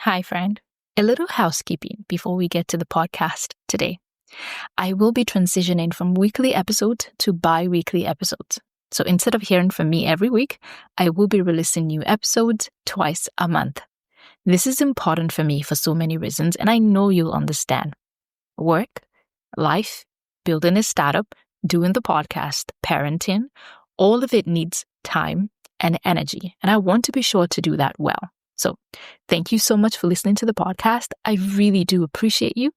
Hi, friend. A little housekeeping before we get to the podcast today. I will be transitioning from weekly episodes to bi-weekly episodes. So instead of hearing from me every week, I will be releasing new episodes twice a month. This is important for me for so many reasons, and I know you'll understand. Work, life, building a startup, doing the podcast, parenting, all of it needs time and energy, and I want to be sure to do that well. So thank you so much for listening to the podcast. I really do appreciate you.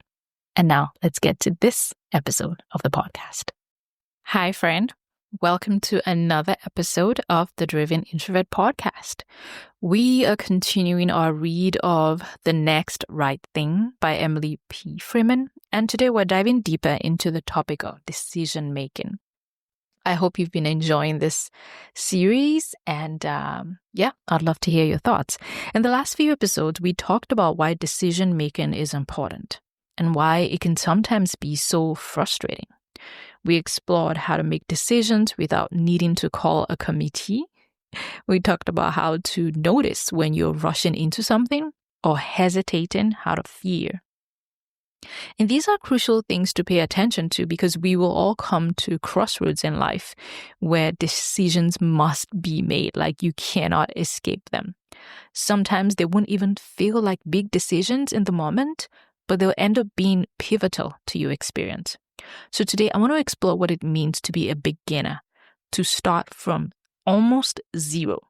And now let's get to this episode of the podcast. Hi, friend. Welcome to another episode of the Driven Introvert Podcast. We are continuing our read of The Next Right Thing by Emily P. Freeman. And today we're diving deeper into the topic of decision making. I hope you've been enjoying this series and I'd love to hear your thoughts. In the last few episodes, we talked about why decision making is important and why it can sometimes be so frustrating. We explored how to make decisions without needing to call a committee. We talked about how to notice when you're rushing into something or hesitating out of fear. And these are crucial things to pay attention to because we will all come to crossroads in life where decisions must be made, like you cannot escape them. Sometimes they won't even feel like big decisions in the moment, but they'll end up being pivotal to your experience. So today I want to explore what it means to be a beginner, to start from almost zero.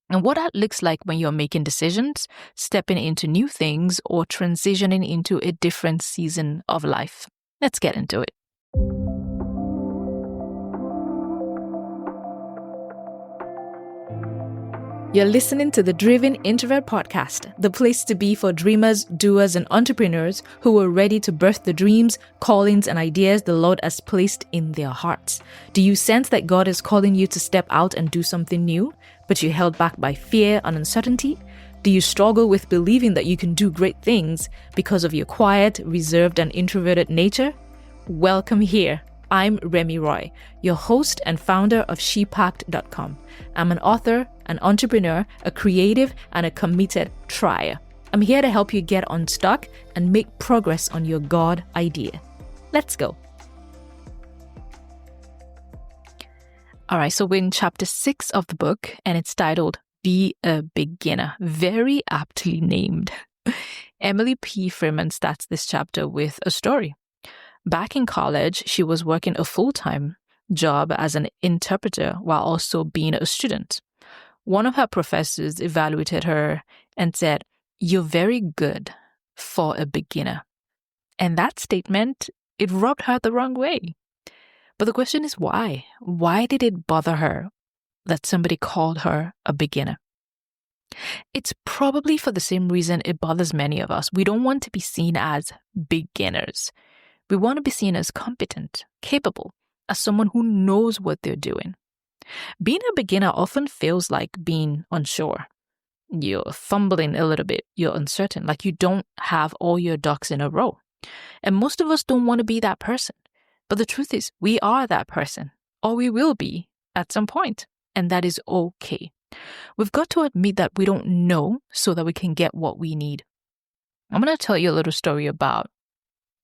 And what that looks like when you're making decisions, stepping into new things, or transitioning into a different season of life. Let's get into it. You're listening to the Driven Introvert Podcast, the place to be for dreamers, doers, and entrepreneurs who are ready to birth the dreams, callings, and ideas the Lord has placed in their hearts. Do you sense that God is calling you to step out and do something new, but you're held back by fear and uncertainty? Do you struggle with believing that you can do great things because of your quiet, reserved, and introverted nature? Welcome here. I'm Remy Roy, your host and founder of shepacked.com. I'm an author, an entrepreneur, a creative, and a committed trier. I'm here to help you get unstuck and make progress on your God idea. Let's go. All right, so we're in chapter 6 of the book, and it's titled Be a Beginner, very aptly named. Emily P. Freeman starts this chapter with a story. Back in college, she was working a full-time job as an interpreter while also being a student. One of her professors evaluated her and said, "You're very good for a beginner." And that statement, it rubbed her the wrong way. But the question is why? Why did it bother her that somebody called her a beginner? It's probably for the same reason it bothers many of us. We don't want to be seen as beginners. We want to be seen as competent, capable, as someone who knows what they're doing. Being a beginner often feels like being unsure. You're fumbling a little bit. You're uncertain, like you don't have all your ducks in a row. And most of us don't want to be that person. But the truth is, we are that person, or we will be at some point, and that is okay. We've got to admit that we don't know so that we can get what we need. I'm going to tell you a little story about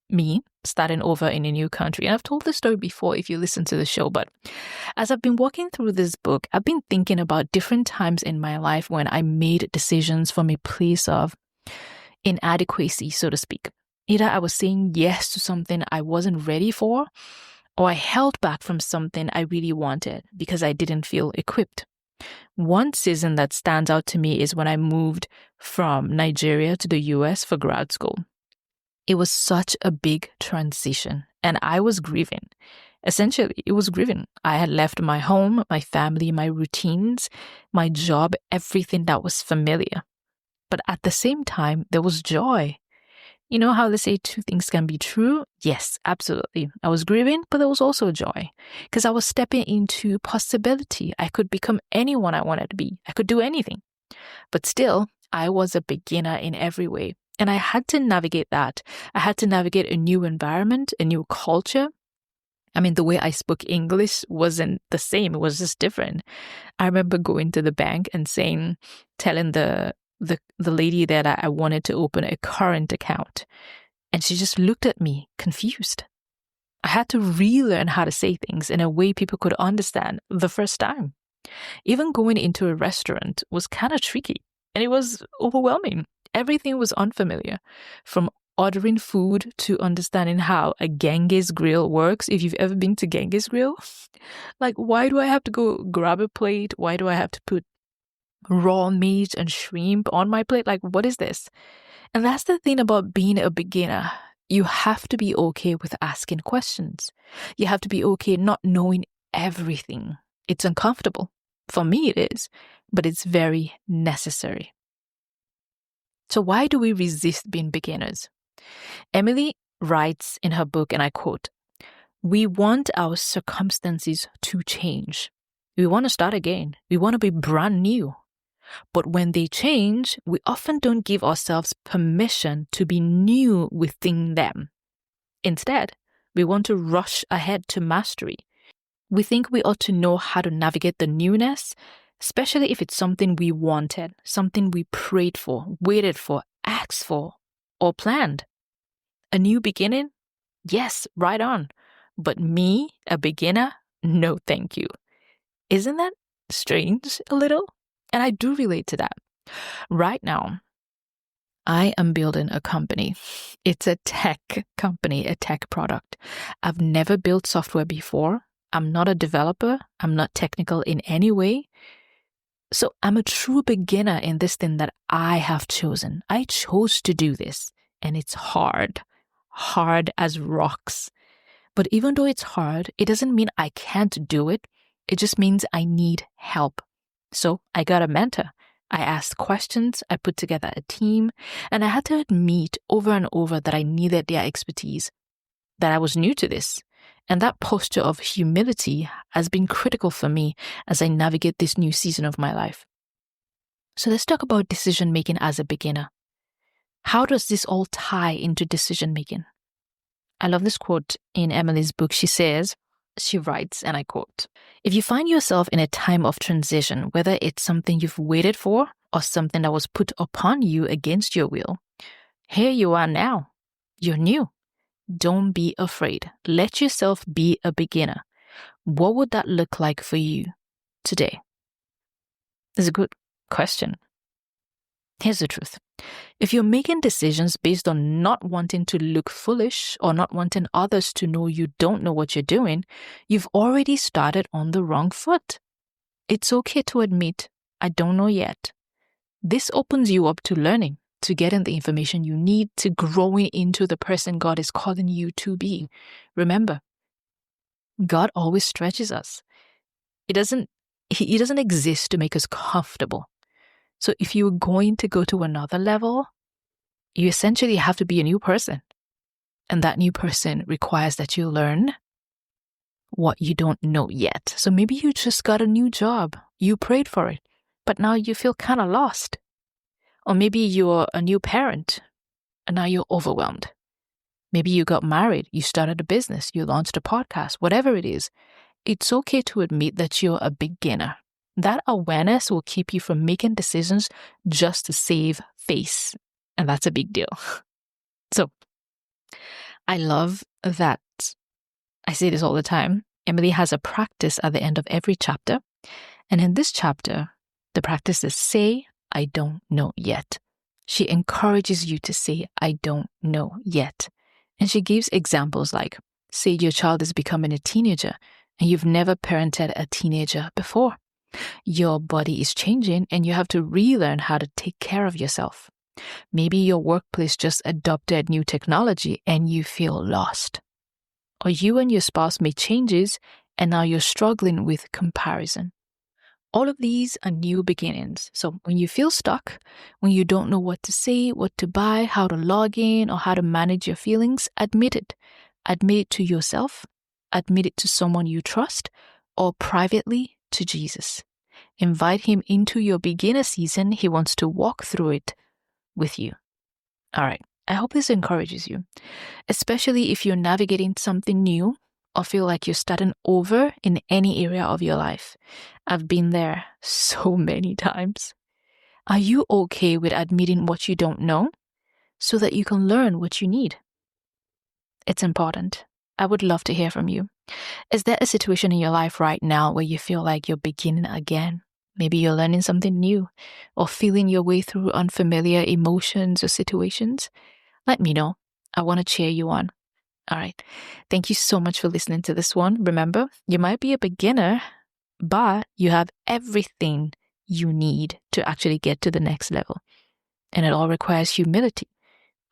me starting over in a new country. And I've told this story before if you listen to the show, but as I've been walking through this book, I've been thinking about different times in my life when I made decisions from a place of inadequacy, so to speak. Either I was saying yes to something I wasn't ready for, or I held back from something I really wanted because I didn't feel equipped. One season that stands out to me is when I moved from Nigeria to the US for grad school. It was such a big transition, and I was grieving. Essentially, it was grieving. I had left my home, my family, my routines, my job, everything that was familiar. But at the same time, there was joy. You know how they say two things can be true? Yes, absolutely. I was grieving, but there was also joy because I was stepping into possibility. I could become anyone I wanted to be. I could do anything. But still, I was a beginner in every way. And I had to navigate that. I had to navigate a new environment, a new culture. I mean, the way I spoke English wasn't the same. It was just different. I remember going to the bank and telling the the lady that I wanted to open a current account. And she just looked at me confused. I had to relearn how to say things in a way people could understand the first time. Even going into a restaurant was kind of tricky, and it was overwhelming. Everything was unfamiliar, from ordering food to understanding how a Genghis grill works. If you've ever been to Genghis grill, like, why do I have to go grab a plate? Why do I have to put raw meat and shrimp on my plate? Like, what is this? And that's the thing about being a beginner. You have to be okay with asking questions. You have to be okay not knowing everything. It's uncomfortable. For me, it is, but it's very necessary. So why do we resist being beginners? Emily writes in her book, and I quote, "We want our circumstances to change. We want to start again. We want to be brand new. But when they change, we often don't give ourselves permission to be new within them. Instead, we want to rush ahead to mastery. We think we ought to know how to navigate the newness, especially if it's something we wanted, something we prayed for, waited for, asked for, or planned. A new beginning? Yes, right on. But me, a beginner? No, thank you." Isn't that strange a little? And I do relate to that. Right now, I am building a company. It's a tech company, a tech product. I've never built software before. I'm not a developer. I'm not technical in any way. So I'm a true beginner in this thing that I have chosen. I chose to do this, and it's hard as rocks. But even though it's hard, it doesn't mean I can't do it. It just means I need help. So I got a mentor. I asked questions, I put together a team, and I had to admit over and over that I needed their expertise, that I was new to this. And that posture of humility has been critical for me as I navigate this new season of my life. So let's talk about decision making as a beginner. How does this all tie into decision making? I love this quote in Emily's book. She writes, and I quote, "If you find yourself in a time of transition, whether it's something you've waited for or something that was put upon you against your will, here you are now. You're new. Don't be afraid. Let yourself be a beginner. What would that look like for you today?" It's a good question. Here's the truth. If you're making decisions based on not wanting to look foolish or not wanting others to know you don't know what you're doing, you've already started on the wrong foot. It's okay to admit, I don't know yet. This opens you up to learning, to getting the information you need, to growing into the person God is calling you to be. Remember, God always stretches us. He doesn't exist to make us comfortable. So if you're going to go to another level, you essentially have to be a new person. And that new person requires that you learn what you don't know yet. So maybe you just got a new job. You prayed for it, but now you feel kind of lost. Or maybe you're a new parent and now you're overwhelmed. Maybe you got married, you started a business, you launched a podcast, whatever it is. It's okay to admit that you're a beginner. That awareness will keep you from making decisions just to save face. And that's a big deal. So I love that. I say this all the time. Emily has a practice at the end of every chapter. And in this chapter, the practice is say, I don't know yet. She encourages you to say, I don't know yet. And she gives examples like, say your child is becoming a teenager and you've never parented a teenager before. Your body is changing and you have to relearn how to take care of yourself. Maybe your workplace just adopted new technology and you feel lost. Or you and your spouse made changes and now you're struggling with comparison. All of these are new beginnings. So when you feel stuck, when you don't know what to say, what to buy, how to log in, or how to manage your feelings, admit it. Admit it to yourself, admit it to someone you trust, or privately to Jesus. Invite him into your beginner season. He wants to walk through it with you. All right. I hope this encourages you, especially if you're navigating something new or feel like you're starting over in any area of your life. I've been there so many times. Are you okay with admitting what you don't know so that you can learn what you need? It's important. I would love to hear from you. Is there a situation in your life right now where you feel like you're beginning again? Maybe you're learning something new or feeling your way through unfamiliar emotions or situations? Let me know. I want to cheer you on. All right. Thank you so much for listening to this one. Remember, you might be a beginner, but you have everything you need to actually get to the next level. And it all requires humility,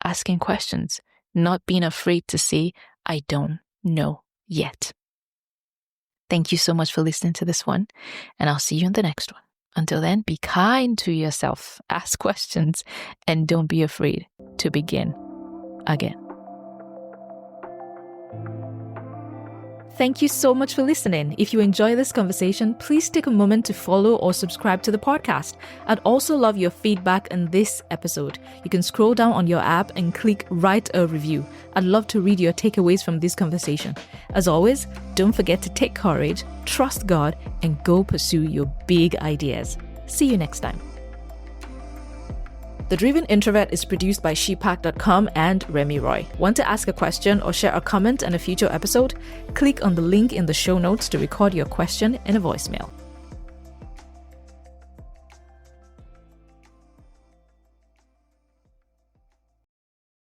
asking questions, not being afraid to say, I don't know yet. Thank you so much for listening to this one, and I'll see you in the next one. Until then, be kind to yourself, ask questions, and don't be afraid to begin again. Thank you so much for listening. If you enjoy this conversation, please take a moment to follow or subscribe to the podcast. I'd also love your feedback on this episode. You can scroll down on your app and click write a review. I'd love to read your takeaways from this conversation. As always, don't forget to take courage, trust God, and go pursue your big ideas. See you next time. The Driven Introvert is produced by shepack.com and Remy Roy. Want to ask a question or share a comment on a future episode? Click on the link in the show notes to record your question in a voicemail.